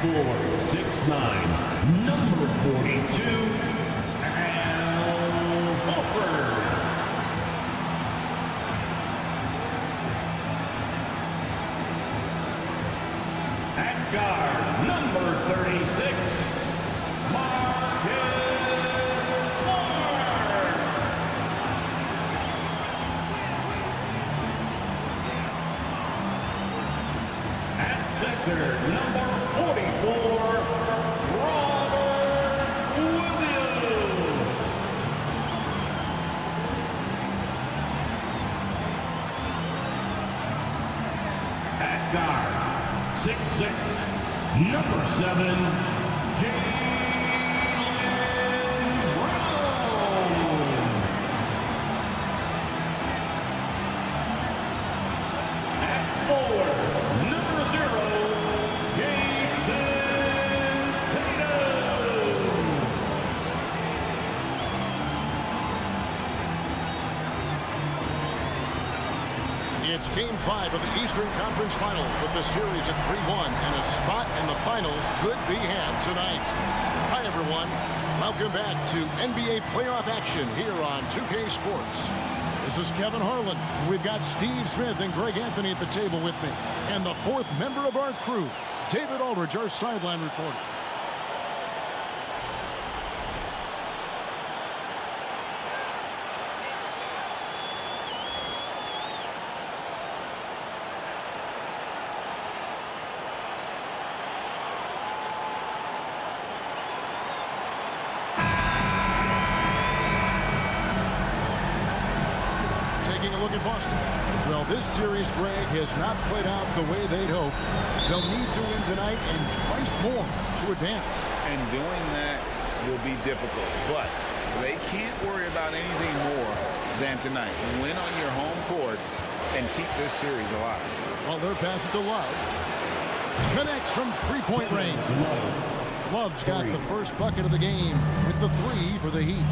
for 6'9", number 42, Al Horford. At guard, number 36, Marcus Smart. At center, number 44, Robert Williams. At guard, 6'6", number 7, Jaylen Brown. At 4, number 0, Jason Tatum. It's Game 5 of the Eastern Conference Finals with the series at 3-1 and a spot in the finals could be had tonight. Hi, everyone. Welcome back to NBA playoff action here on 2K Sports. This is Kevin Harlan. We've got Steve Smith and Greg Anthony at the table with me. And the fourth member of our crew, David Aldridge, our sideline reporter. Look at Boston. Well, this series, Greg, has not played out the way they'd hoped. They'll need to win tonight and twice more to advance. And doing that will be difficult, but they can't worry about anything more than tonight. Win on your home court and keep this series alive. Well, their pass it to Love. Connects from three-point range. Love's got the first bucket of the game with the three for the Heat.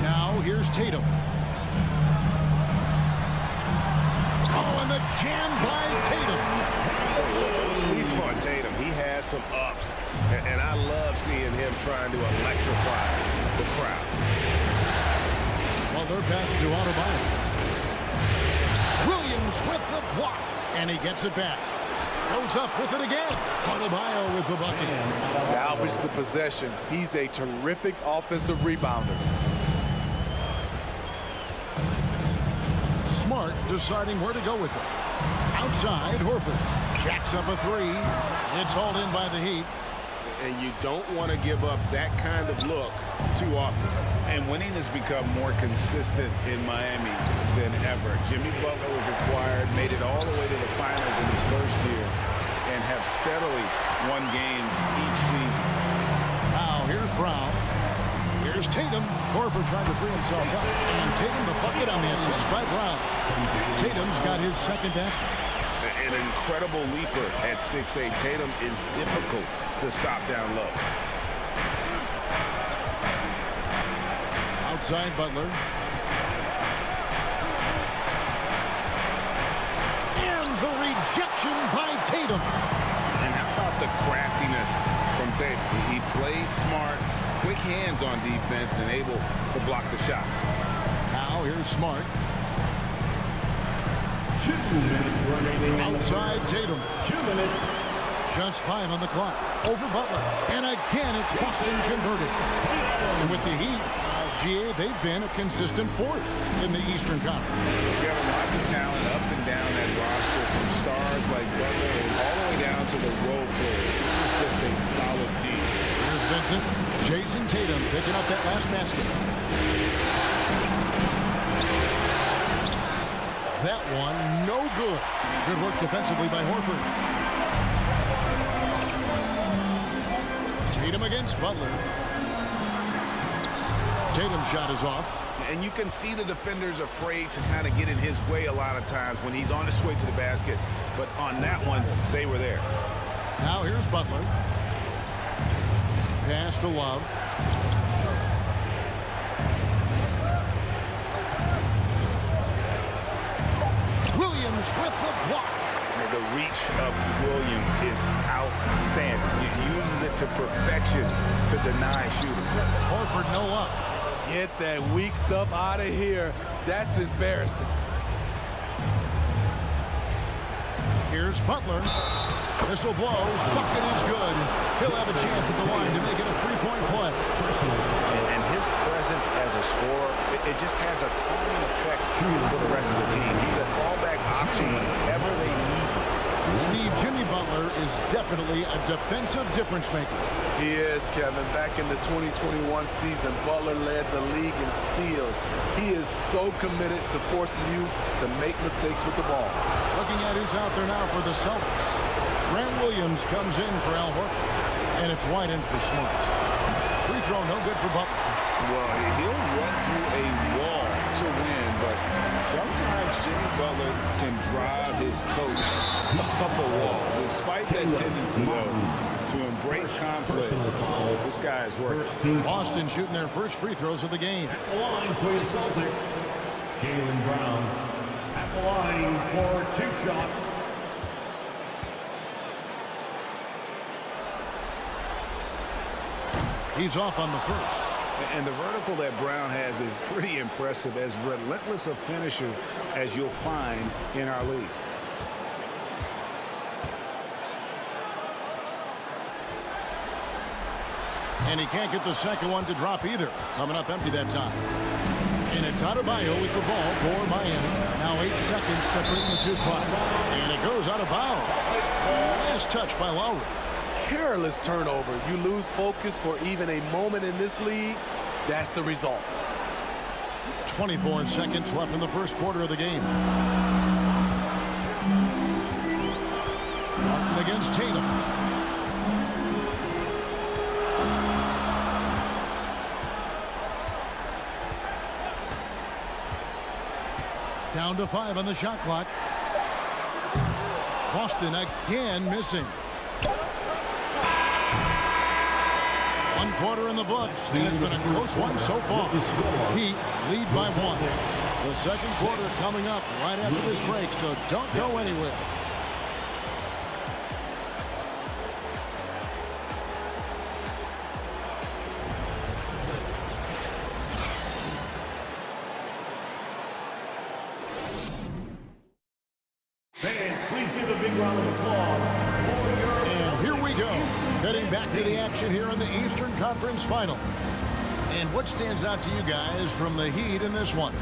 Now, here's Tatum. Oh, and the jam by Tatum. Don't sleep on Tatum. He has some ups, and I love seeing him trying to electrify the crowd. Well, their pass to Adebayo. Williams with the block, and he gets it back. Goes up with it again. Adebayo with the bucket. Salvage the possession. He's a terrific offensive rebounder. Smart deciding where to go with it. Outside, Horford jacks up a three. It's hauled in by the Heat. And you don't want to give up that kind of look too often. And winning has become more consistent in Miami than ever. Jimmy Butler was acquired, made it all the way to the finals in his first year, and have steadily won games each season. Now, here's Brown. Here's Tatum. Horford trying to free himself up. And Tatum the bucket on the assist by Brown. Tatum's got his second basket. An incredible leaper at 6'8". Tatum is difficult to stop down low. Outside Butler. And the rejection by Tatum. And how about the craftiness from Tatum? He plays smart, quick hands on defense, and able to block the shot. Now here's Smart. 2 minutes remaining. Outside Tatum. 2 minutes. Just 5 on the clock. Over Butler. And again, it's Boston converted. And with the Heat, GA, they've been a consistent force in the Eastern Conference. You have lots of talent up and down that roster, from stars like Butler and all the way down to the role players. This is just a solid team. Here's Vincent. Jason Tatum picking up that last basket. That one, no good. Good work defensively by Horford. Tatum against Butler. Tatum's shot is off. And you can see the defenders afraid to kind of get in his way a lot of times when he's on his way to the basket. But on that one, they were there. Now here's Butler. Pass to Love. Williams with the block. The reach of Williams is outstanding. He uses it to perfection to deny shooters. Horford no up. Get that weak stuff out of here. That's embarrassing. Here's Butler. Whistle blows. Bucket is good. He'll have a chance at the line to make it a three-point play. And his presence as a scorer, it just has a calming effect for the rest of the team. He's a fallback option whenever they need him. Steve, Jimmy Butler is definitely a defensive difference maker. He is, Kevin. Back in the 2021 season, Butler led the league in steals. He is so committed to forcing you to make mistakes with the ball. Looking at who's out there now for the Celtics. Grant Williams comes in for Al Horford. And it's wide in for Smart. Free throw no good for Butler. Well, he'll run through a wall to win, but sometimes Jimmy Butler can drive his coach up a wall. Despite that tendency, though, to embrace conflict, this guy is working. Boston shooting their first free throws of the game. At the line for the Celtics, Jaylen Brown. At the line for 2 shots. He's off on the first. And the vertical that Brown has is pretty impressive, as relentless a finisher as you'll find in our league. And he can't get the second one to drop either. Coming up empty that time. And it's Adebayo with the ball for Miami. Now 8 seconds separating the two clocks. And it goes out of bounds. Last touch by Lowry. Careless turnover. You lose focus for even a moment in this league. That's the result. 24 seconds left in the first quarter of the game. Martin against Tatum. Down to 5 on the shot clock. Boston again missing. 1 quarter in the books, and it's been a close one so far. Heat lead by 1. The second quarter coming up right after this break, so don't go anywhere. Fans, please give a big round of applause. And here we go, heading back to the action here in the Eastern Conference Final. And what stands out to you guys from the Heat in this one?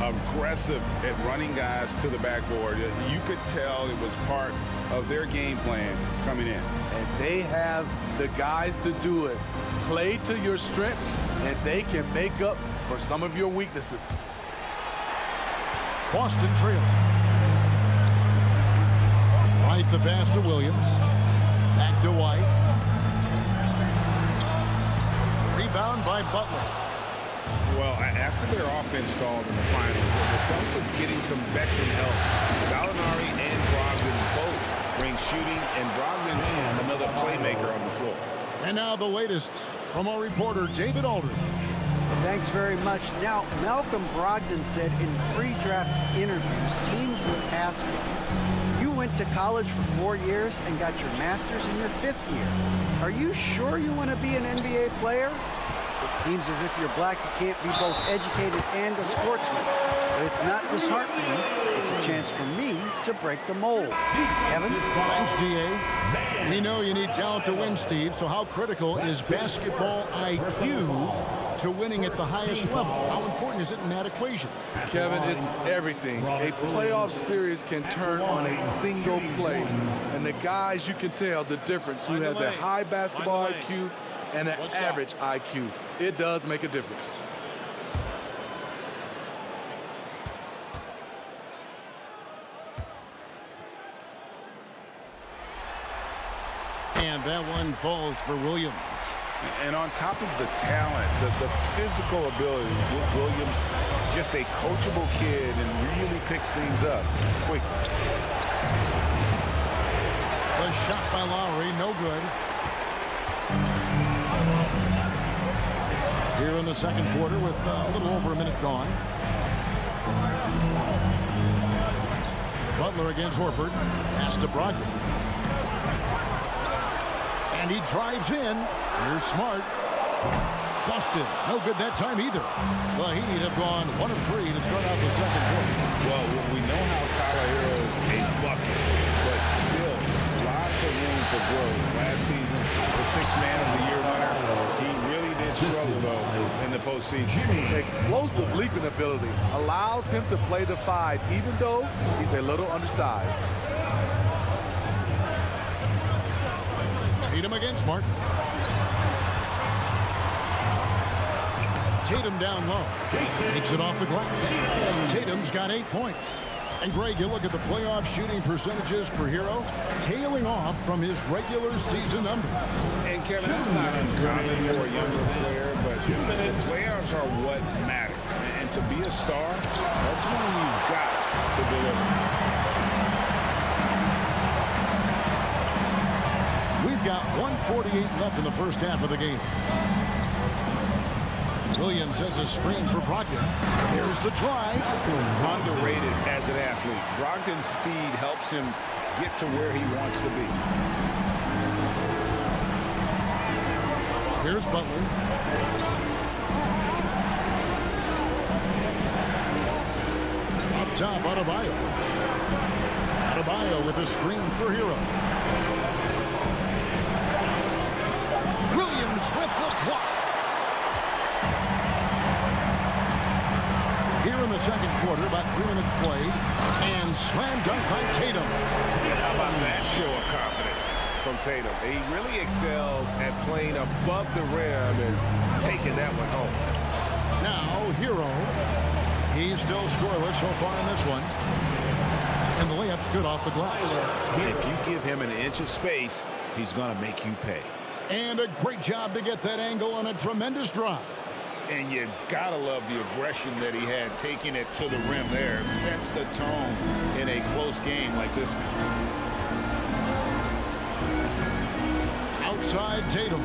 Aggressive at running guys to the backboard. You could tell it was part of their game plan coming in. And they have the guys to do it. Play to your strengths, and they can make up for some of your weaknesses. Boston trailing. White the pass to Williams. Back to White. Rebound by Butler. Well, after their offense stalled in the finals, the Celtics getting some veteran help. Gallinari and Brogdon both bring shooting, and Brogdon's another playmaker on the floor. And now the latest from our reporter, David Aldridge. Thanks very much. Now, Malcolm Brogdon said in pre-draft interviews, teams would ask him, you went to college for 4 years and got your master's in your 5th year. Are you sure you want to be an NBA player? It seems as if you're black, you can't be both educated and a sportsman. But it's not disheartening. It's a chance for me to break the mold. Kevin? Thanks, D.A. We know you need talent to win, Steve, so how critical is basketball IQ to winning at the highest level? How important is it in that equation? Kevin, it's everything. A playoff series can turn on a single play. And the guys, you can tell the difference who has a high basketball IQ and an average IQ. It does make a difference. And that one falls for Williams. And on top of the talent, the physical ability, Williams, just a coachable kid and really picks things up quickly. The shot by Lowry, no good. Here in the second quarter with a little over a minute gone. Butler against Horford. Pass to Brogdon. And he drives in. Here's Smart. Busted. No good that time either. The Heat have gone 1 of 3 to start out the second quarter. Well, we know how Tyler Hero is a bucket, but still lots of room for growth. Last season, the 6th Man of the Year winner, he really did struggle, though, in the postseason. Explosive leaping ability allows him to play the 5, even though he's a little undersized. Tatum against Smart. Tatum down low. Takes it off the glass. Tatum's got 8 points. And Greg, you look at the playoff shooting percentages for Hero, tailing off from his regular season number. And Kevin, that's not uncommon for a younger player, but the playoffs are what matters. And to be a star, that's when you've got to deliver. We've got 1:48 left in the first half of the game. Williams sets a screen for Brogdon. Here's the drive. Underrated as an athlete. Brogdon's speed helps him get to where he wants to be. Here's Butler. Up top, Adebayo. Adebayo with a screen for Hero. Williams with the block. Here in the second quarter, about 3 minutes played, and slam dunk by Tatum. How about that show of confidence from Tatum? He really excels at playing above the rim and taking that one home. Now, Hero. He's still scoreless so far in this one. And the layup's good off the glass. If you give him an inch of space, he's going to make you pay. And a great job to get that angle on a tremendous drive. And you gotta love the aggression that he had, taking it to the rim there. Sets the tone in a close game like this one. Outside Tatum.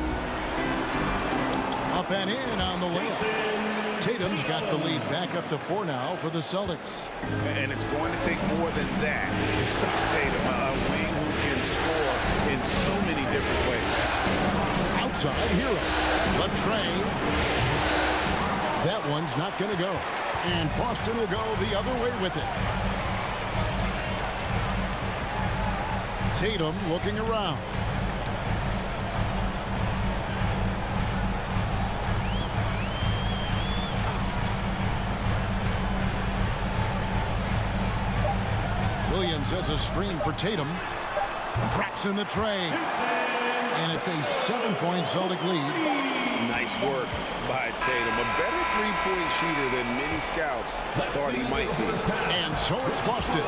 Up and in on the layup. Tatum's got the lead back up to 4 now for the Celtics. And it's going to take more than that to stop Tatum. A wing who can score in so many different ways. Outside Hero. The train. That one's not going to go. And Boston will go the other way with it. Tatum looking around. Williams sets a screen for Tatum. Traps in the tray. And it's a 7-point Celtic lead. Nice work by Tatum. A better three-point shooter than many scouts thought he might be. And so it's Boston,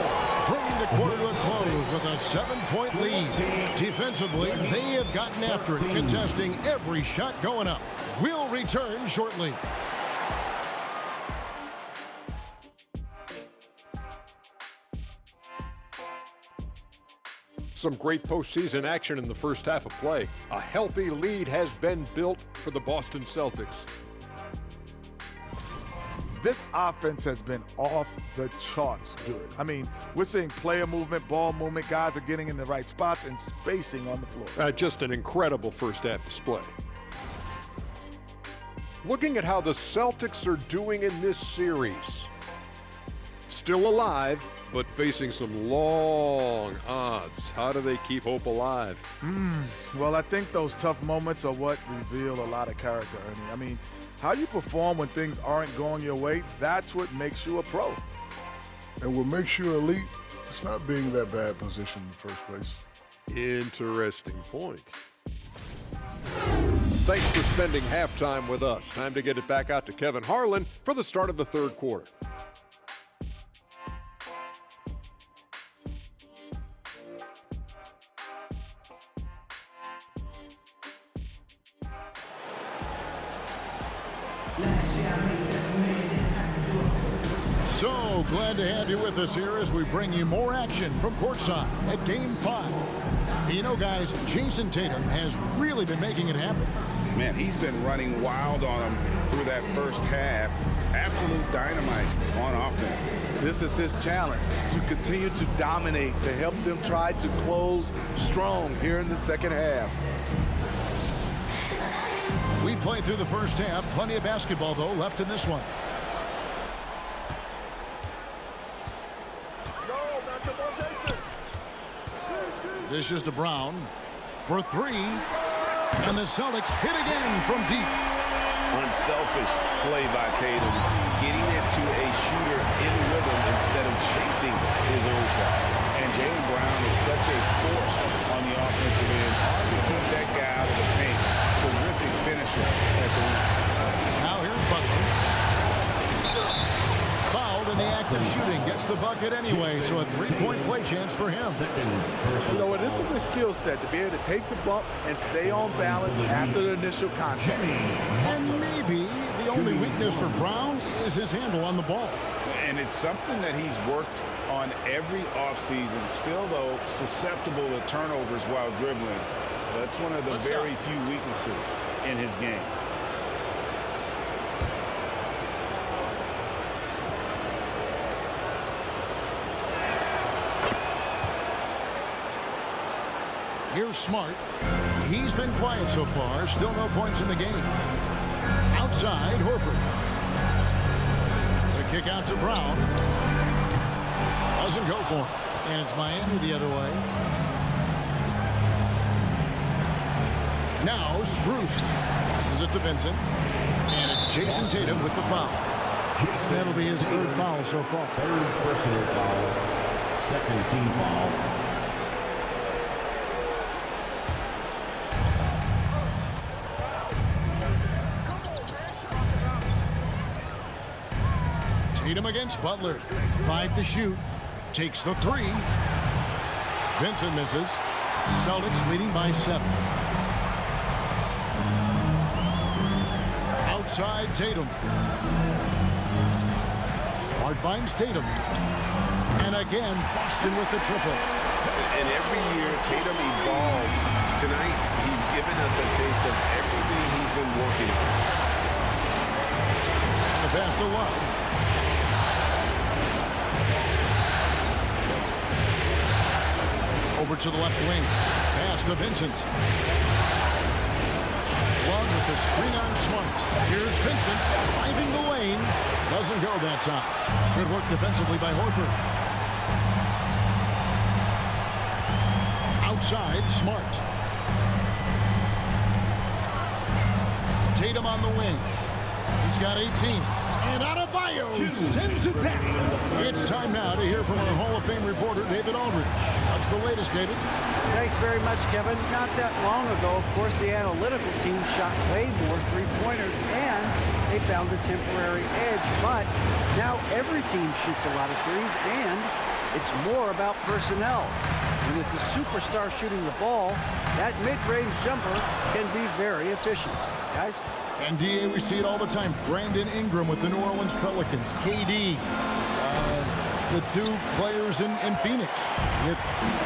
bringing the quarter to a close with a 7-point lead. Defensively, they have gotten after it, contesting every shot going up. We'll return shortly. Some great postseason action in the first half of play. A healthy lead has been built for the Boston Celtics. This offense has been off the charts good. I mean, we're seeing player movement, ball movement. Guys are getting in the right spots and spacing on the floor. Just an incredible first half display. Looking at how the Celtics are doing in this series. Still alive, but facing some long odds. How do they keep hope alive? Well, I think those tough moments are what reveal a lot of character, Ernie. I mean, how you perform when things aren't going your way, that's what makes you a pro. And what makes you elite, it's not being that bad position in the first place. Interesting point. Thanks for spending halftime with us. Time to get it back out to Kevin Harlan for the start of the third quarter. So glad to have you with us here as we bring you more action from courtside at Game 5. You know, guys, Jason Tatum has really been making it happen. Man, he's been running wild on him through that first half. Absolute dynamite on offense. This is his challenge, to continue to dominate, to help them try to close strong here in the second half. We played through the first half. Plenty of basketball, though, left in this one. This is to Brown for three. And the Celtics hit again from deep. Unselfish play by Tatum, getting it to a shooter in rhythm instead of chasing his own shot. And Jaylen Brown is such a force on the offensive end. Hard to keep that guy out of the paint. Terrific finisher at the rim. Now here's Butler. Fouled in the act of shooting. Gets the bucket anyway, so a three-point play chance for him. You know what, this is a skill set to be able to take the bump and stay on balance after the initial contact. And maybe the only weakness for Brown is his handle on the ball. And it's something that he's worked on every offseason. Still, though, susceptible to turnovers while dribbling. That's one of the very few weaknesses in his game. Here's Smart. He's been quiet so far. Still no points in the game. Outside, Horford. The kick out to Brown. Doesn't go for him. And it's Miami the other way. Now Strus passes it to Vincent. And it's Jason Tatum with the foul. That'll be his third foul so far. Third personal foul. Second team foul. Tatum against Butler. 5 to shoot. Takes the three. Vincent misses. Celtics leading by 7. Outside Tatum. Smart finds Tatum. And again, Boston with the triple. And every year, Tatum evolves. Tonight, he's given us a taste of everything he's been working on. The pass to Love. Over to the left wing. Pass to Vincent. Love with the screen on Smart. Here's Vincent driving the lane. Doesn't go that time. Good work defensively by Horford. Outside, Smart. Tatum on the wing. He's got 18. And Adebayo sends it back. It's time now to hear from our Hall of Fame reporter, David Aldridge. What's the latest, David? Thanks very much, Kevin. Not that long ago, of course, the analytical team shot way more three-pointers, and they found a temporary edge. But now every team shoots a lot of threes, and it's more about personnel. When it's a superstar shooting the ball, that mid-range jumper can be very efficient. Guys? And DA, we see it all the time. Brandon Ingram with the New Orleans Pelicans. KD, the two players in Phoenix with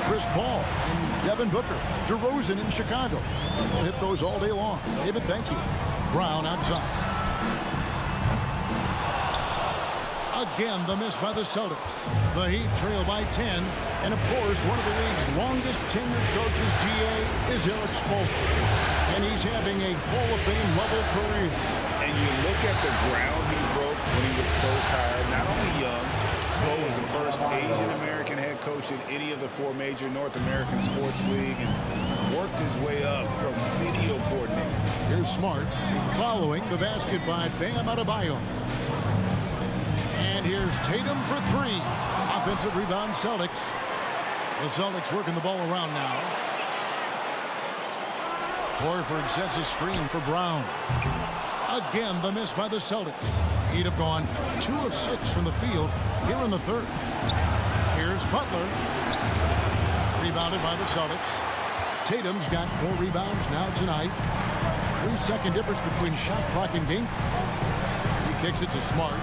Chris Paul and Devin Booker. DeRozan in Chicago. We'll hit those all day long. David, thank you. Brown outside. Again, the miss by the Celtics. The Heat trail by 10. And, of course, one of the league's longest tenured coaches, GA, is Eric Spoelstra. And he's having a Hall of Fame level career. And you look at the ground he broke when he was first hired. Not only young, Spo was the first Asian-American head coach in any of the 4 major North American sports league and worked his way up from video coordinator. Here's Smart following the basket by Bam Adebayo. And here's Tatum for 3. Offensive rebound, Celtics. The Celtics working the ball around now. Horford sets a screen for Brown. Again, the miss by the Celtics. He'd have gone 2 of 6 from the field here in the third. Here's Butler. Rebounded by the Celtics. Tatum's got 4 rebounds now tonight. 3-second difference between shot clock and game clock. He kicks it to Smart.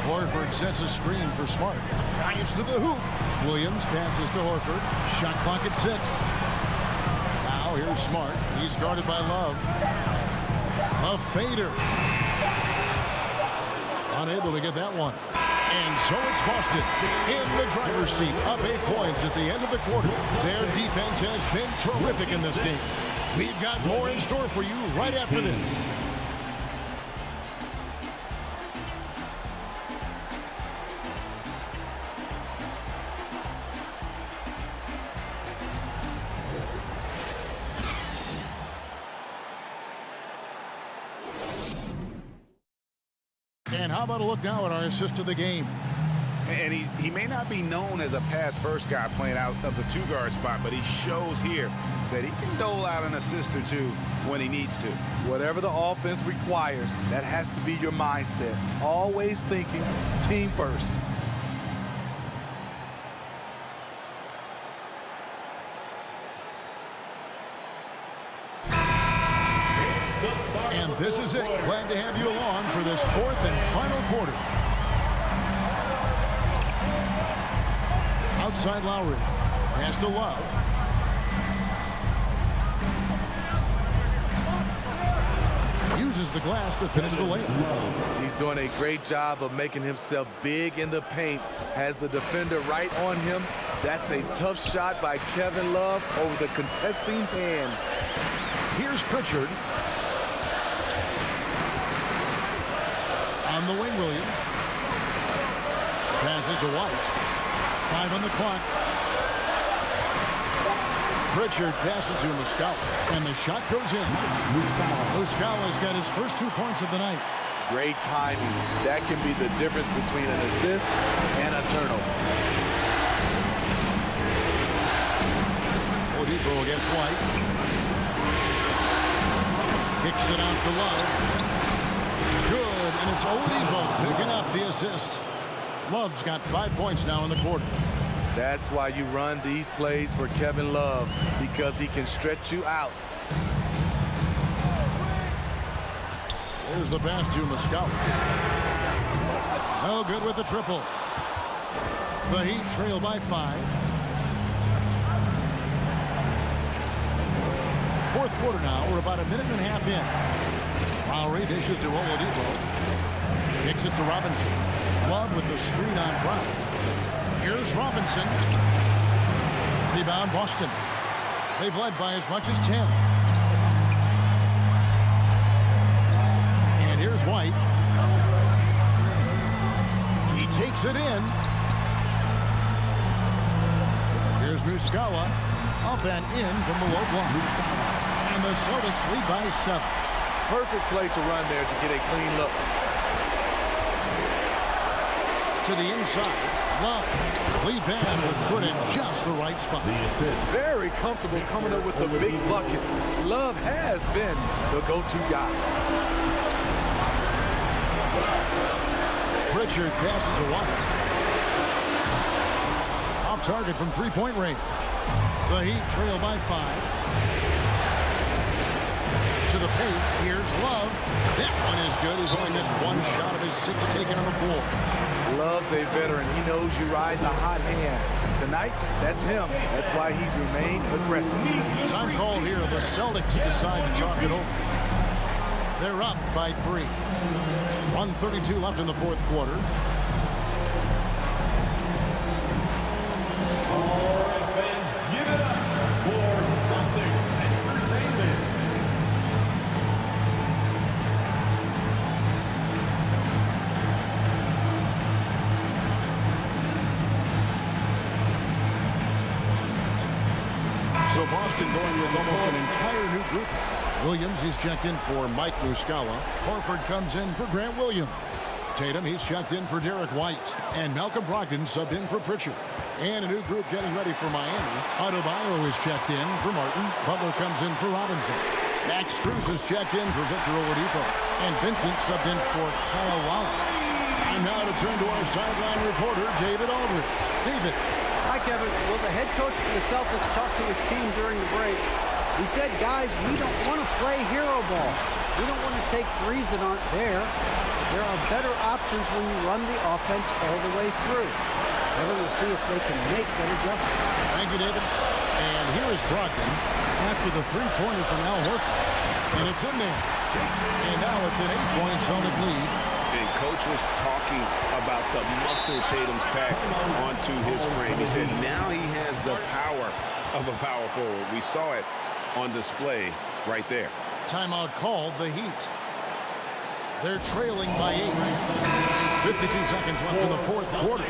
Horford sets a screen for Smart. Drives to the hoop. Williams passes to Horford. Shot clock at 6. Now now. Here's Smart. He's guarded by Love. A fader. Unable to get that one. And so it's Boston in the driver's seat, up 8 points at the end of the quarter. Their defense has been terrific in this game. We've got more in store for you right after this. And how about a look now at our assist of the game? And he may not be known as a pass-first guy playing out of the two-guard spot, but he shows here that he can dole out an assist or two when he needs to. Whatever the offense requires, that has to be your mindset. Always thinking team first. And this is it. Glad to have you along for this 4th and final quarter. Outside Lowry. Pass to Love. Uses the glass to finish the layup. He's doing a great job of making himself big in the paint. Has the defender right on him. That's a tough shot by Kevin Love over the contesting hand. Here's Pritchard. On the wing, Williams. Passes to White. 5 on the clock. Pritchard passes to Muscala, and the shot goes in. Muscala's got his first 2 points of the night. Great timing. That can be the difference between an assist and a turnover. Oladipo against White. Kicks it out to Love. Good, and it's Oladipo picking up the assist. Love's got 5 points now in the quarter. That's why you run these plays for Kevin Love, because he can stretch you out. There's the pass to Muscala. No good with the triple. The Heat trail by 5. 4th quarter now. We're about a minute and a half in. Lowry dishes to Oladipo. Kicks it to Robinson. Love with the screen on Brown. Here's Robinson. Rebound Boston. They've led by as much as 10. And here's White. He takes it in. Here's Muscala. Up and in from the low block. And the Celtics lead by 7. Perfect play to run there to get a clean look. To the inside. Love. Lead pass was put in just the right spot. Very comfortable coming up with the big bucket. Love has been the go-to guy. Pritchard passes to White. Off target from three-point range. The Heat trail by 5. To the paint. Here's Love. That one is good. He's only missed 1 shot of his 6 taken on the floor. Love's a veteran. He knows you ride the hot hand. Tonight, that's him. That's why he's remained aggressive. Time call here. The Celtics decide to talk it over. They're up by 3. 1:32 left in the 4th quarter. All right, fans, give it up for Celtics Entertainment. So Boston going with almost an entire new group. Williams, he's checked in for Mike Muscala. Horford comes in for Grant Williams. Tatum, he's checked in for Derek White. And Malcolm Brogdon subbed in for Pritchard. And a new group getting ready for Miami. Adebayo is checked in for Martin. Butler comes in for Robinson. Max Strus is checked in for Victor Oladipo. And Vincent subbed in for Kyle Lowry. And now to turn to our sideline reporter, David Aldridge. David. Hi, Kevin. Well, the head coach for the Celtics talked to his team during the break. He said, guys, we don't want to play hero ball. We don't want to take threes that aren't there. There are better options when you run the offense all the way through. Kevin, we'll see if they can make that adjustment. Thank you, David. And here is Brogdon. after the three-pointer from Al Horford. And it's in there. And now it's an 8-point Celtic lead. And Coach was talking about the muscle Tatum's packed onto his frame. He said now he has the power of a power forward. We saw it on display right there. Timeout called the Heat. They're trailing by 8. 52 seconds left in the fourth quarter.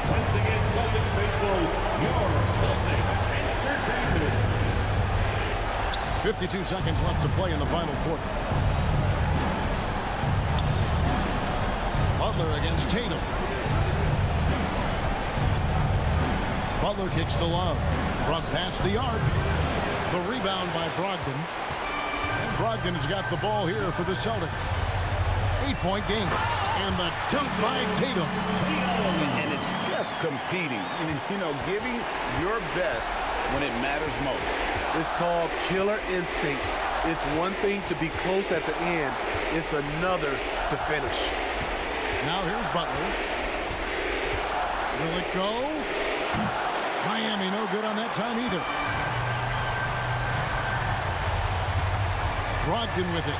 Once again, Celtics faithful, your Celtics Entertainment. 52 seconds left to play in the final quarter. Butler against Tatum. Butler kicks to Love. Front past the arc. The rebound by Brogdon. And Brogdon has got the ball here for the Celtics. 8-point game. And the dunk by Tatum. And it's just competing. You know, giving your best when it matters most. It's called killer instinct. It's one thing to be close at the end. It's another to finish. Now here's Butler. Will it go? Miami no good on that time either. Brogdon with it.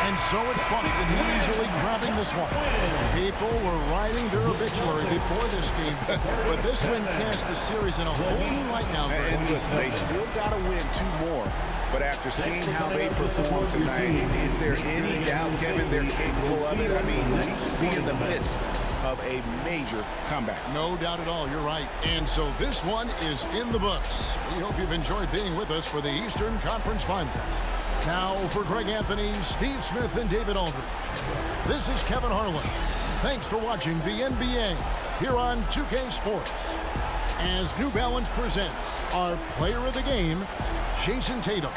And so it's Boston easily grabbing this one. People were writing their obituary before this game, but this win cast the series in a whole new light now. And listen, they still got to win 2 more. But after seeing how they performed tonight, is there any doubt, Kevin, they're capable of it? I mean, we could be in the midst of a major comeback. No doubt at all. You're right. And so this one is in the books. We hope you've enjoyed being with us for the Eastern Conference Finals. Now for Greg Anthony, Steve Smith, and David Aldridge. This is Kevin Harlan. Thanks for watching the NBA here on 2K Sports. As New Balance presents our player of the game, Jason Tatum.